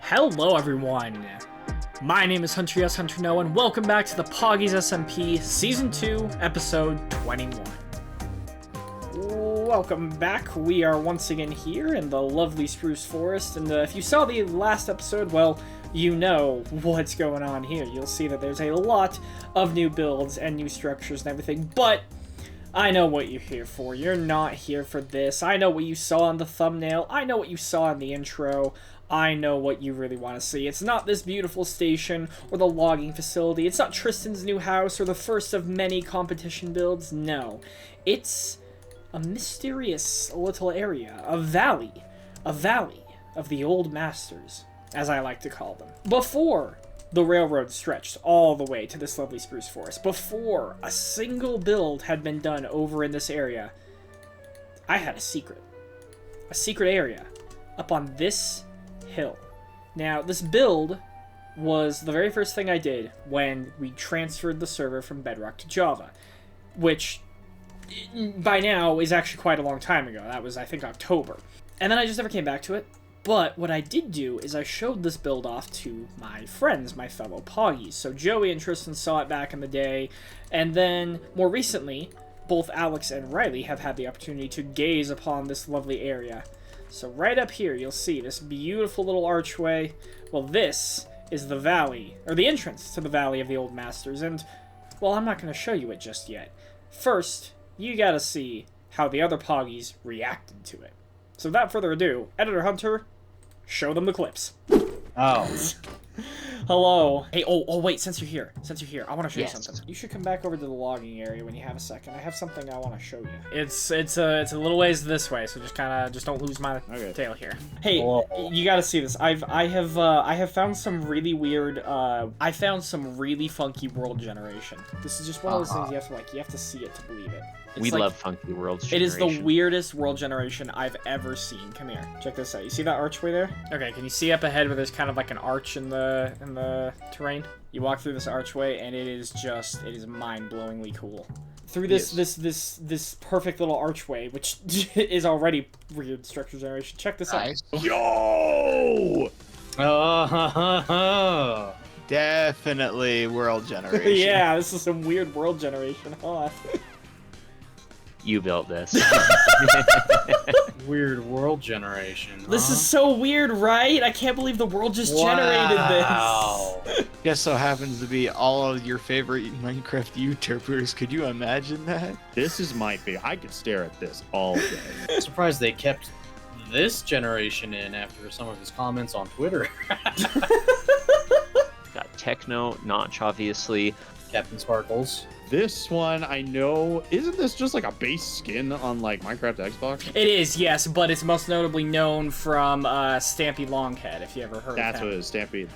Hello everyone, my name is Hunter Yes Hunter No, and welcome back to the Poggies SMP Season 2, Episode 21. Welcome back, we are once again here in the lovely Spruce Forest, and if you saw the last episode, well, you know what's going on here. You'll see that there's a lot of new builds and new structures and everything, but I know what you're here for. You're not here for this. I know what you saw in the thumbnail. I know what you saw in the intro. I know what you really want to see. It's not this beautiful station or the logging facility. It's not Triston's new house or the first of many competition builds. No. It's a mysterious little area, a valley of the old masters, as I like to call them. Before the railroad stretched all the way to this lovely spruce forest, before a single build had been done over in this area, I had a secret area up on this hill. Now, this build was the very first thing I did when we transferred the server from Bedrock to Java, which by now is actually quite a long time ago. That was, I think, October. And then I just never came back to it. But what I did do is I showed this build off to my friends, my fellow Poggies. So Joey and Triston saw it back in the day, and then more recently, both Alex and Riley have had the opportunity to gaze upon this lovely area. So right up here, you'll see this beautiful little archway. Well, this is the valley, or the entrance to the Valley of the Old Masters, and, well, I'm not going to show you it just yet. First, you gotta see how the other Poggies reacted to it. So without further ado, Editor Hunter, show them the clips. Oh. Hello. Hey, oh, wait, since you're here, I want to show you Yes. something. You should come back over to the logging area when you have a second. I have something I want to show you. It's a little ways this way, so just don't lose my tail here. Hey, you gotta see this. I have found some really weird, I found some really funky world generation. This is just one of those things you have to see it to believe it. We love funky worlds generation. It is the weirdest world generation I've ever seen. Come here. Check this out. You see that archway there? Okay, can you see up ahead where there's kind of like an arch in the terrain? You walk through this archway and it is mind-blowingly cool. Through this perfect little archway, which is already weird structure generation. Check this out. Yo! Definitely world generation. Yeah, this is some weird world generation, huh? You built this. Weird world generation. Huh? This is so weird, right? I can't believe the world just generated this. Just so happens to be all of your favorite Minecraft YouTubers. Could you imagine that? This is my thing. I could stare at this all day. I'm surprised they kept this generation in after some of his comments on Twitter. Got Techno, Notch, obviously. Captain Sparkles. This one, I know, isn't this just like a base skin on like Minecraft Xbox? It is, yes, but it's most notably known from Stampy Longhead, if you ever heard That's of him. what it is, Stampede.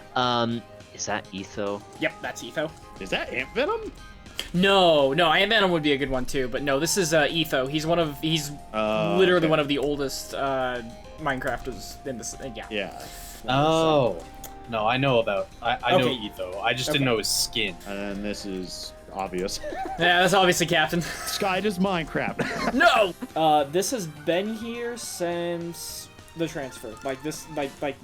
Is that Etho? Yep, that's Etho. Is that Ant Venom? No, Ant Venom would be a good one too, but no, this is Etho. He's literally one of the oldest Minecrafters in this. Yeah. Yeah. Oh. No, I know about. I know Okay. Etho. I just didn't know his skin. And then this is obvious. Yeah, that's obviously Captain. Sky does Minecraft. No! This has been here since the transfer. Like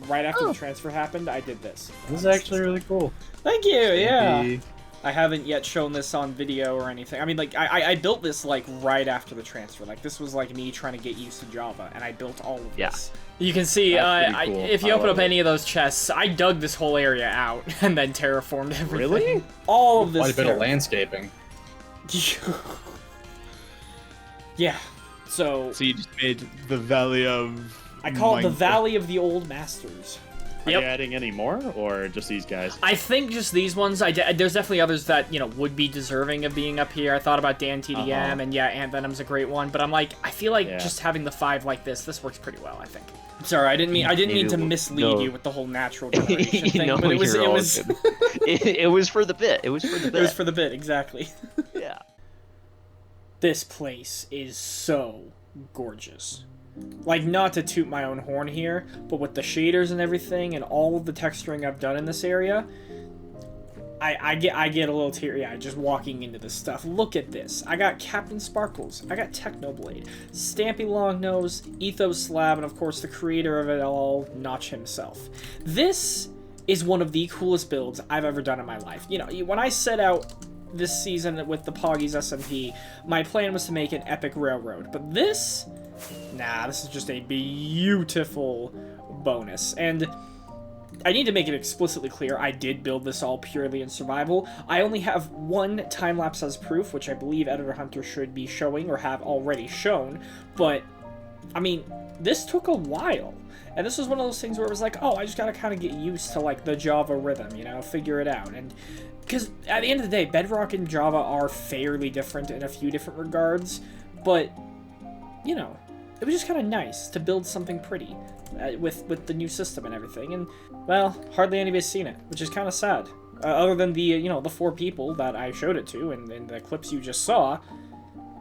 right after the transfer happened, I did this. This is actually really cool. Thank you, yeah. Stampy. I haven't yet shown this on video or anything. I mean, like, I built this, like, right after the transfer. Like, this was, like, me trying to get used to Java, and I built all of this. You can see, That's pretty cool. if you I open love up it. any of those chests, I dug this whole area out and then terraformed everything. Really? All of this. Quite a bit of landscaping. Yeah. So So you just made the Valley of... I call it the Valley of the Old Masters. Are Yep. you adding any more, or just these guys? I think just these ones. There's definitely others that, you know, would be deserving of being up here. I thought about Dan TDM, and yeah, Ant Venom's a great one. But I'm like, I feel like just having the 5 like this works pretty well. I think. Sorry, I didn't mean to mislead you with the whole natural generation thing. No, but it was it was for the bit. It was for the bit. It was for the bit, exactly. Yeah. This place is so gorgeous. Like, not to toot my own horn here, but with the shaders and everything and all of the texturing I've done in this area, I get a little teary-eyed just walking into this stuff. Look at this. I got Captain Sparkles. I got Technoblade, Stampy Longnose, Ethos Slab, and of course the creator of it all, Notch himself. This is one of the coolest builds I've ever done in my life. You know, when I set out this season with the Poggies SMP, my plan was to make an epic railroad. But this, nah, this is just a beautiful bonus. And I need to make it explicitly clear, I did build this all purely in survival. I only have one time-lapse as proof, which I believe Editor Hunter should be showing or have already shown. But, I mean, this took a while. And this was one of those things where it was like, oh, I just gotta kind of get used to, like, the Java rhythm, you know, figure it out. And because at the end of the day, Bedrock and Java are fairly different in a few different regards, but, you know, it was just kind of nice to build something pretty with the new system and everything. And, well, hardly anybody's seen it, which is kind of sad. Other than the, you know, the 4 people that I showed it to in the clips you just saw,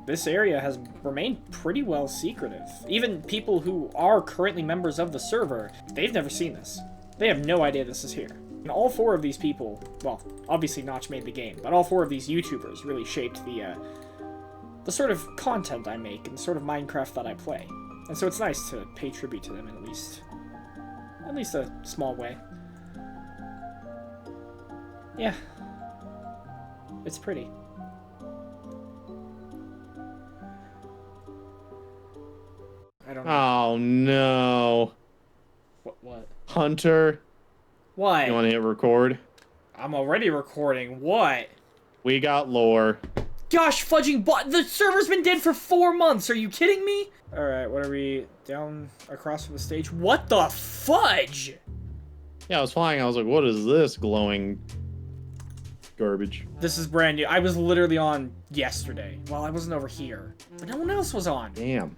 this area has remained pretty well secretive. Even people who are currently members of the server, they've never seen this. They have no idea this is here. And all 4 of these people, well, obviously Notch made the game, but all 4 of these YouTubers really shaped the sort of content I make and the sort of Minecraft that I play. And so it's nice to pay tribute to them in at least a small way. Yeah. It's pretty. I don't know. Oh no. What? Hunter, What? you want to hit record? I'm already recording. What? We got lore. Gosh, fudging the server's been dead for 4 months. Are you kidding me? All right, what are we down across from the stage? What the fudge? Yeah, I was flying. I was like, what is this glowing garbage? This is brand new. I was literally on yesterday. Well, I wasn't over here, but no one else was on. Damn.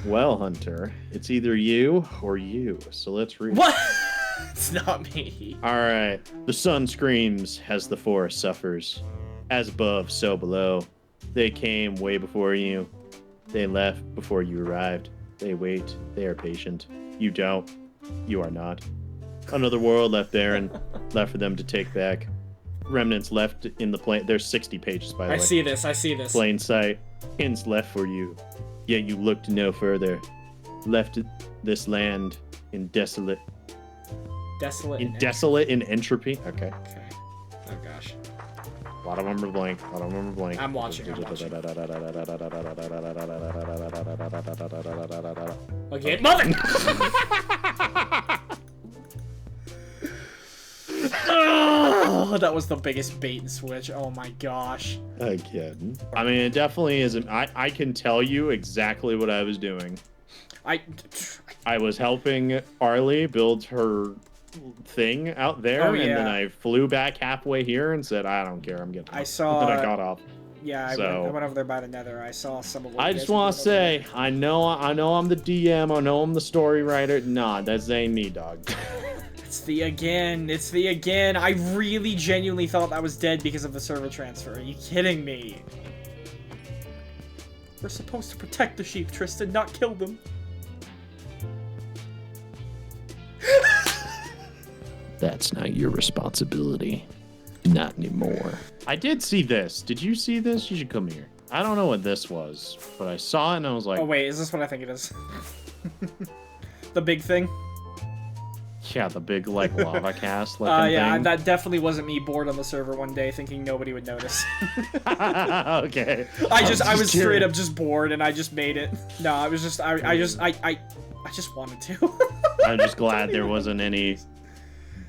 Well, Hunter, it's either you or you. So let's read. What? It's not me. All right. The sun screams as the forest suffers. As above, so below. They came way before you. They left before you arrived. They wait. They are patient. You don't. You are not. Another world left barren, left for them to take back. Remnants left in the plain. There's 60 pages, by the way. I see this. Plain sight. Hints left for you. Yet you looked no further. Left this land in desolate. Desolate in entropy. Okay. Okay. Oh gosh. A lot of them are blank. I'm watching. Okay, mother! Oh, that was the biggest bait and switch. Oh my gosh. Again. I mean, it definitely isn't. I can tell you exactly what I was doing. I was helping Arlie build her thing out there, oh, yeah. and then I flew back halfway here and said, I don't care, I'm getting off. I saw. Then I got off. Yeah, I went over there by the Nether. I saw some of. I just want to say, I know I'm the DM. I know I'm the story writer. Nah, that ain't me, dog. It's the again. I really genuinely thought I was dead because of the server transfer. Are you kidding me? We're supposed to protect the sheep, Tristan, not kill them. That's not your responsibility. Not anymore. I did see this. Did you see this? You should come here. I don't know what this was, but I saw it and I was like... Oh, wait. Is this what I think it is? The big thing? Yeah, the big, like, lava cast looking yeah, thing. that definitely wasn't me bored on the server one day thinking nobody would notice. Okay. I was straight up just bored and I just made it. No, I was just... I just wanted to. I'm just glad there wasn't any...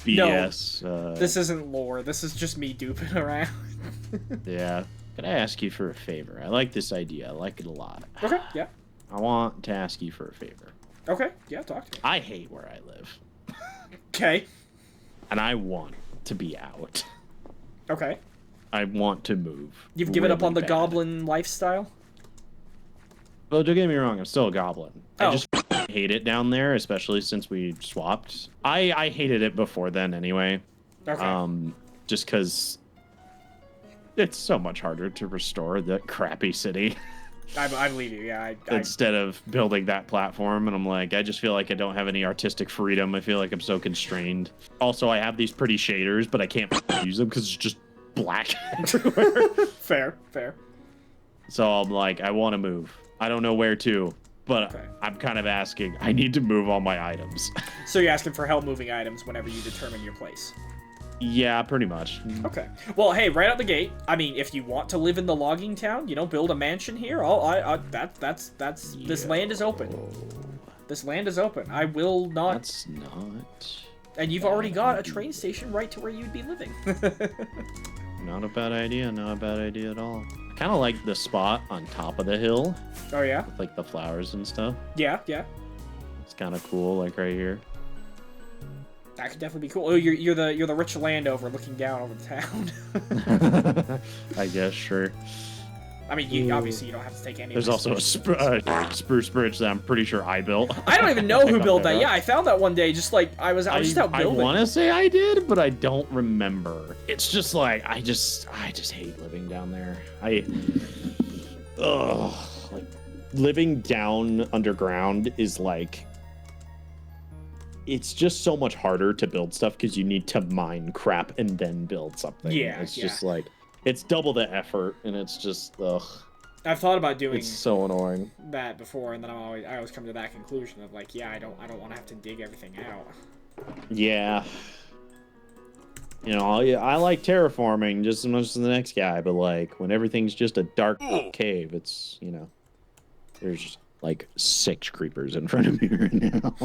BS. No, this isn't lore. This is just me duping around. Yeah. Could I ask you for a favor? I like this idea. I like it a lot. Okay, yeah. I want to ask you for a favor. Okay, yeah, talk to me. I hate where I live. Okay. And I want to be out. Okay. I want to move. You've given up on the bad. goblin lifestyle? Well, don't get me wrong. I'm still a goblin. Oh. I just hate it down there, especially since we swapped. I hated it before then anyway. Okay. Just because it's so much harder to restore that crappy city. I believe you. Yeah, instead of building that platform. And I'm like, I just feel like I don't have any artistic freedom. I feel like I'm so constrained. Also, I have these pretty shaders, but I can't use them because it's just black everywhere. Fair. So I'm like, I want to move. I don't know where to, but Okay. I'm kind of asking, I need to move all my items. So you're asking for help moving items whenever you determine your place. Yeah, pretty much. Okay. Well, hey, right out the gate. I mean, if you want to live in the logging town, build a mansion here. This land is open. This land is open. I will not. That's not. And you've already got a train station right to where you'd be living. Not a bad idea. Not a bad idea at all. I kind of like the spot on top of the hill, Oh yeah. with like the flowers and stuff. Yeah. It's kind of cool, like right here. That could definitely be cool. Oh, you're the rich landowner looking down over the town. I guess, sure. I mean, obviously you don't have to take any. There's of this. also a spruce bridge that I'm pretty sure I built. I don't even know who built that. Up. Yeah, I found that one day. Just like I was just out building. I want to say I did, but I don't remember. It's just like I just hate living down there. Like living down underground is like. It's just so much harder to build stuff because you need to mine crap and then build something. Yeah, it's yeah. just like it's double the effort, and it's just I've thought about doing it's so annoying. that before, and then I always come to that conclusion of like, yeah, I don't want to have to dig everything out. Yeah. I like terraforming just as much as the next guy, but like when everything's just a dark cave, it's there's like 6 creepers in front of me right now.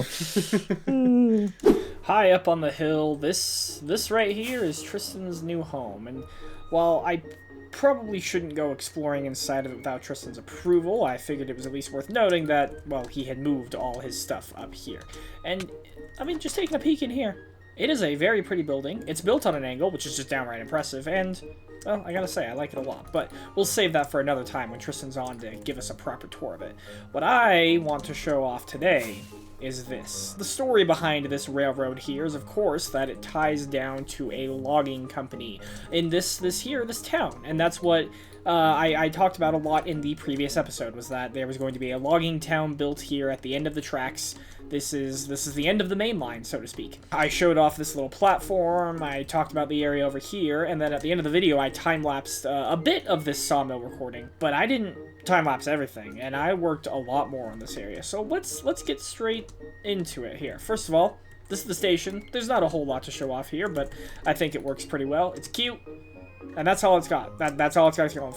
High up on the hill, this right here is Tristan's new home, and while I probably shouldn't go exploring inside of it without Tristan's approval, I figured it was at least worth noting that, well, he had moved all his stuff up here. And, I mean, just taking a peek in here, it is a very pretty building. It's built on an angle, which is just downright impressive, and, well, I gotta say, I like it a lot. But we'll save that for another time when Tristan's on to give us a proper tour of it. What I want to show off today is this. The story behind this railroad here is, of course, that it ties down to a logging company in this town. And that's what I talked about a lot in the previous episode, was that there was going to be a logging town built here at the end of the tracks. This is the end of the main line, so to speak. I showed off this little platform, I talked about the area over here, and then at the end of the video I time-lapsed a bit of this sawmill recording, but I didn't time-lapse everything, and I worked a lot more on this area. So let's get straight into it here. First of all, this is the station. There's not a whole lot to show off here, but I think it works pretty well. It's cute, and that's all it's got. That's all it's got going.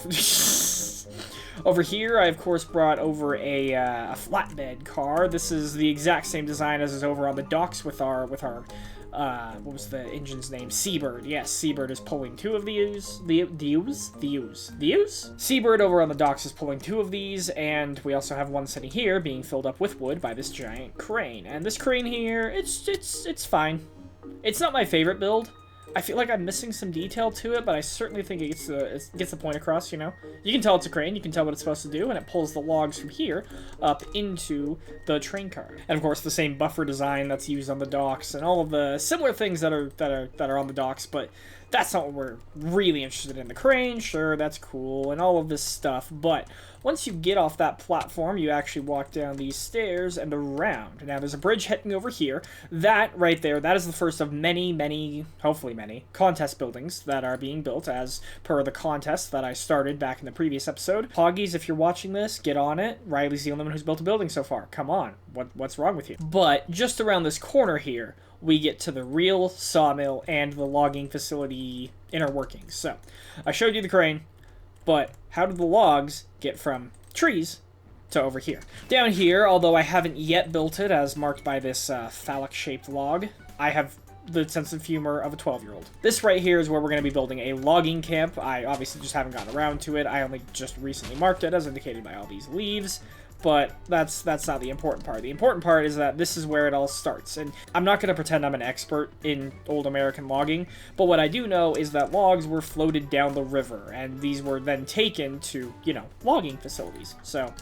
Over here, I of course brought over a flatbed car. This is the exact same design as is over on the docks with our what was the engine's name? Seabird. Yes, Seabird is pulling 2 of these. The Seabird over on the docks is pulling 2 of these, and we also have one sitting here being filled up with wood by this giant crane. And this crane here, it's fine. It's not my favorite build. I feel like I'm missing some detail to it, but I certainly think it gets the point across, You can tell it's a crane, you can tell what it's supposed to do, and it pulls the logs from here up into the train car. And of course, the same buffer design that's used on the docks, and all of the similar things that are on the docks, but that's not what we're really interested in. The crane, sure, that's cool, and all of this stuff, but once you get off that platform, you actually walk down these stairs and around. Now, there's a bridge heading over here. That right there, that is the first of many, hopefully many, contest buildings that are being built as per the contest that I started back in the previous episode. Poggies, if you're watching this, get on it. Riley's the only one who's built a building so far. Come on. What's wrong with you? But just around this corner here, we get to the real sawmill and the logging facility inner workings. So, I showed you the crane, but how did the logs get from trees to over here? Down here, although I haven't yet built it as marked by this phallic-shaped log, I have the sense of humor of a 12-year-old. This right here is where we're going to be building a logging camp. I obviously just haven't gotten around to it. I only just recently marked it, as indicated by all these leaves. But that's not the important part. The important part is that this is where it all starts. And I'm not going to pretend I'm an expert in old American logging, but what I do know is that logs were floated down the river, and these were then taken to, logging facilities. So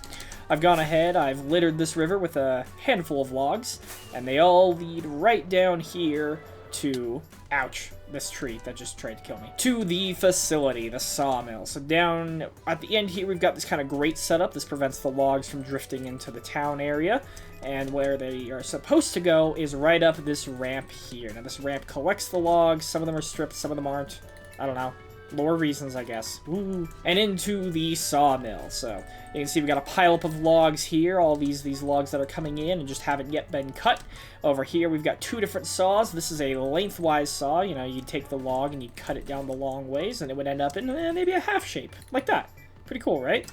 I've gone ahead, I've littered this river with a handful of logs, and they all lead right down here to Ouch. This tree that just tried to kill me. To the facility, the sawmill. So down at the end here, we've got this kind of grate setup. This prevents the logs from drifting into the town area. And where they are supposed to go is right up this ramp here. Now, this ramp collects the logs. Some of them are stripped, some of them aren't. I don't know. Lore reasons, I guess. Woo. And into the sawmill. So you can see we got a pileup of logs here. All these logs that are coming in and just haven't yet been cut. Over here, we've got 2 different saws. This is a lengthwise saw. You know, you'd take the log and you'd cut it down the long ways, and it would end up in maybe a half shape. Like that. Pretty cool, right?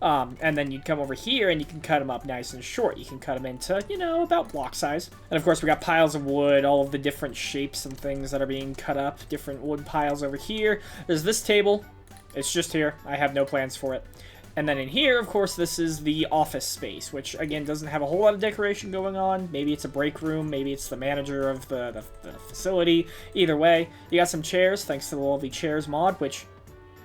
And then you'd come over here and you can cut them up nice and short. You can cut them into, you know, about block size. And of course, we got piles of wood, all of the different shapes and things that are being cut up. Different wood piles over here. There's this table. It's just here. I have no plans for it. And then in here, of course, this is the office space, which, again, doesn't have a whole lot of decoration going on. Maybe it's a break room. Maybe it's the manager of the facility. Either way, you got some chairs, thanks to the lovely chairs mod, which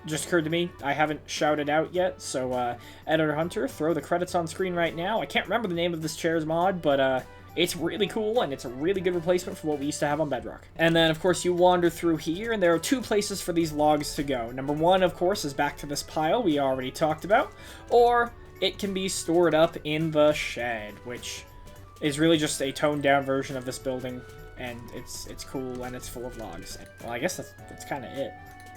just occurred to me. I haven't shouted out yet, so Editor Hunter, throw the credits on screen right now. I can't remember the name of this chairs mod, but it's really cool, and it's a really good replacement for what we used to have on Bedrock. And then, of course, you wander through here, and there are 2 places for these logs to go. Number 1, of course, is back to this pile we already talked about, or it can be stored up in the shed, which is really just a toned-down version of this building, and it's cool, and it's full of logs. Well, I guess that's kind of it.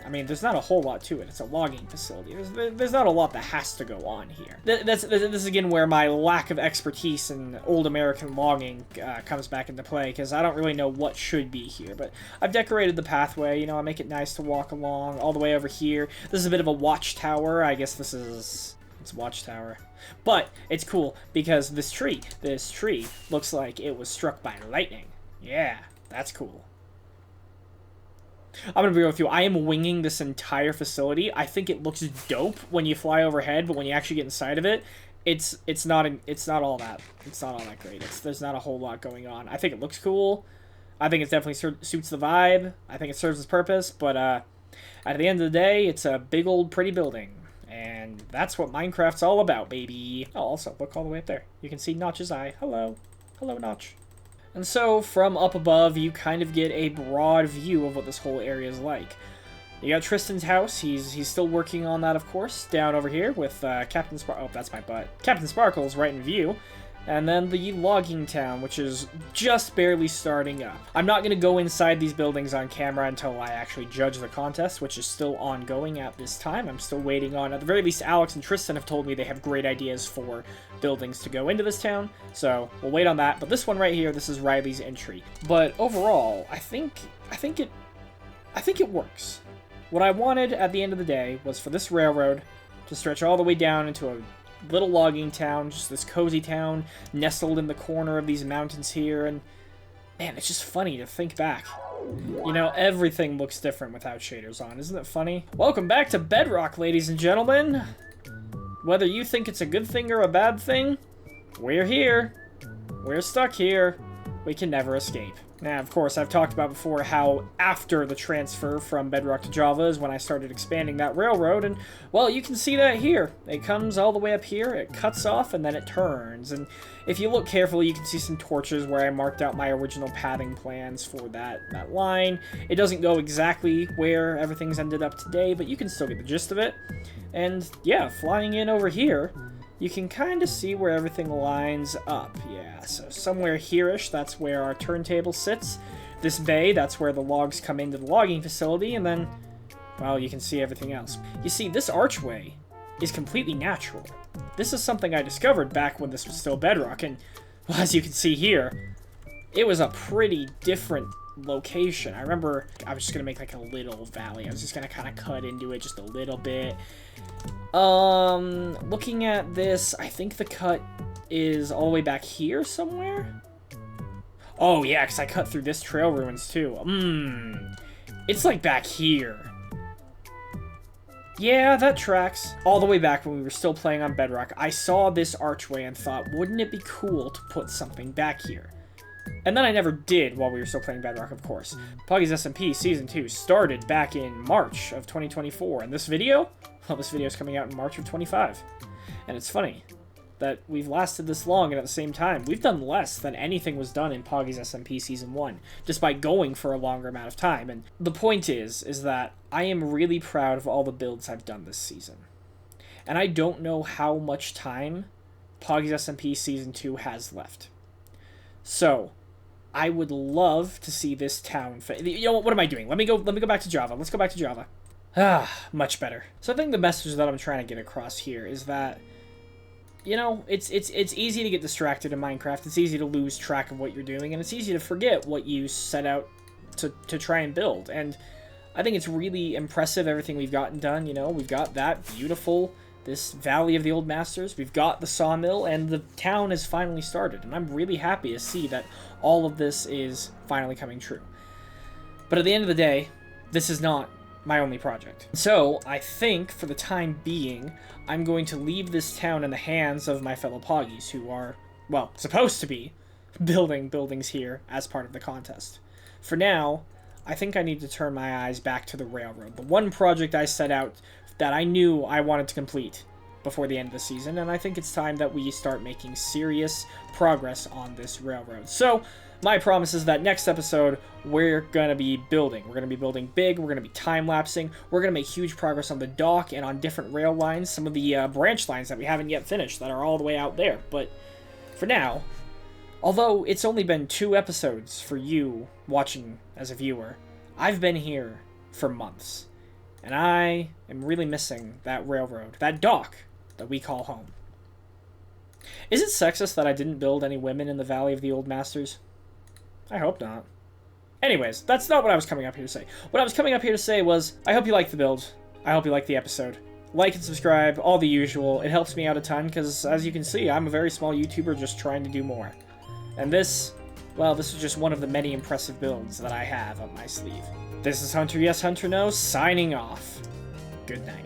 I mean, there's not a whole lot to it. It's a logging facility. There's not a lot that has to go on here. This is, again, where my lack of expertise in old American logging comes back into play, because I don't really know what should be here. But I've decorated the pathway. You know, I make it nice to walk along all the way over here. This is a bit of a watchtower. I guess it's a watchtower. But it's cool, because this tree looks like it was struck by lightning. Yeah, that's cool. I'm gonna be real with you. I am winging this entire facility. I think it looks dope when you fly overhead, but when you actually get inside of it, it's not all that great. There's not a whole lot going on. I think it looks cool. I think it definitely suits the vibe. I think it serves its purpose. But at the end of the day, it's a big old pretty building, and that's what Minecraft's all about, baby. Oh, also look all the way up there. You can see Notch's eye. Hello, Notch. And so, from up above, you kind of get a broad view of what this whole area is like. You got Triston's house. He's still working on that, of course, down over here with Captain Sparkle. Oh, that's my butt. Captain Sparkle's right in view. And then the logging town, which is just barely starting up. I'm not going to go inside these buildings on camera until I actually judge the contest, which is still ongoing at this time. I'm still waiting on, at the very least, Alex and Triston have told me they have great ideas for buildings to go into this town, so we'll wait on that. But this one right here, this is Riley's entry. But overall, I think it works. What I wanted at the end of the day was for this railroad to stretch all the way down into a little logging town, just this cozy town nestled in the corner of these mountains here, and man, it's just funny to think back. You know, everything looks different without shaders on, isn't it funny? Welcome back to Bedrock, ladies and gentlemen. Whether you think it's a good thing or a bad thing, we're here. We're stuck here. We can never escape. Now, of course, I've talked about before how after the transfer from Bedrock to Java is when I started expanding that railroad, and, well, you can see that here. It comes all the way up here, it cuts off, and then it turns. And if you look carefully, you can see some torches where I marked out my original pathing plans for that line. It doesn't go exactly where everything's ended up today, but you can still get the gist of it. And, yeah, flying in over here, you can kind of see where everything lines up. Yeah, so somewhere here-ish, that's where our turntable sits. This bay, that's where the logs come into the logging facility, and then, well, you can see everything else. You see, this archway is completely natural. This is something I discovered back when this was still Bedrock, and, well, as you can see here, it was a pretty different location. I remember I was just gonna make like a little valley. I was just gonna kind of cut into it just a little bit. Looking at this, I think the cut is all the way back here somewhere. Oh yeah, because I cut through this trail ruins too. It's like back here. Yeah, that tracks. All the way back when we were still playing on Bedrock, I saw this archway and thought, wouldn't it be cool to put something back here? And then I never did while we were still playing Bedrock, of course. Poggies SMP Season 2 started back in March of 2024, and this video? Well, this video is coming out in March of 25. And it's funny, that we've lasted this long, and at the same time, we've done less than anything was done in Poggies SMP Season 1, despite going for a longer amount of time. And the point is that I am really proud of all the builds I've done this season. And I don't know how much time Poggies SMP Season 2 has left. So, I would love to see this town... You know what am I doing? Let me go back to Java. Let's go back to Java. Much better. So I think the message that I'm trying to get across here is that, you know, it's easy to get distracted in Minecraft. It's easy to lose track of what you're doing, and it's easy to forget what you set out to try and build. And I think it's really impressive everything we've gotten done. You know, we've got that beautiful, this Valley of the Old Masters. We've got the sawmill, and the town has finally started. And I'm really happy to see that all of this is finally coming true. But at the end of the day, this is not my only project. So, I think, for the time being, I'm going to leave this town in the hands of my fellow Poggies, who are, well, supposed to be building buildings here as part of the contest. For now, I think I need to turn my eyes back to the railroad, the one project I set out that I knew I wanted to complete before the end of the season, and I think it's time that we start making serious progress on this railroad. So, my promise is that next episode, we're going to be building. We're going to be building big, we're going to be time-lapsing, we're going to make huge progress on the dock and on different rail lines, some of the branch lines that we haven't yet finished that are all the way out there. But for now, although it's only been 2 episodes for you watching as a viewer, I've been here for months. And I am really missing that railroad, that dock that we call home. Is it sexist that I didn't build any women in the Valley of the Old Masters? I hope not. Anyways, that's not what I was coming up here to say. What I was coming up here to say was, I hope you liked the build. I hope you liked the episode. Like and subscribe, all the usual. It helps me out a ton, because as you can see, I'm a very small YouTuber just trying to do more. And this, well, this is just one of the many impressive builds that I have up my sleeve. This is Hunter Yes Hunter No, signing off. Good night.